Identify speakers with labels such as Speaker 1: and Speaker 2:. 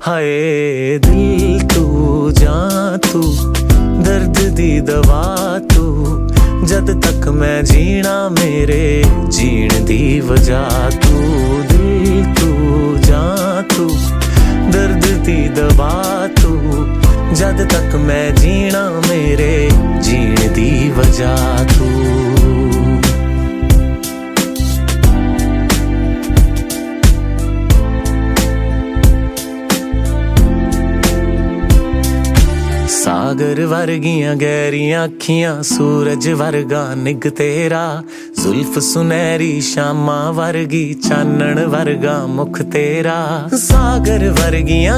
Speaker 1: हाय दिल तू जां तू दर्द दी दवा तू जद तक मैं जीना मेरे जीण दी वजह तू दिल तू जां तू दर्द दी दवा तू जद तक मैं जीना मेरे जीण दी वजह तू सागर वर्गियां गहरियां अखियां सूरज वर्गा निग तेरा जुल्फ सुनहरी शामा वर्गी चानण वर्गा मुख तेरा सागर वर्गियां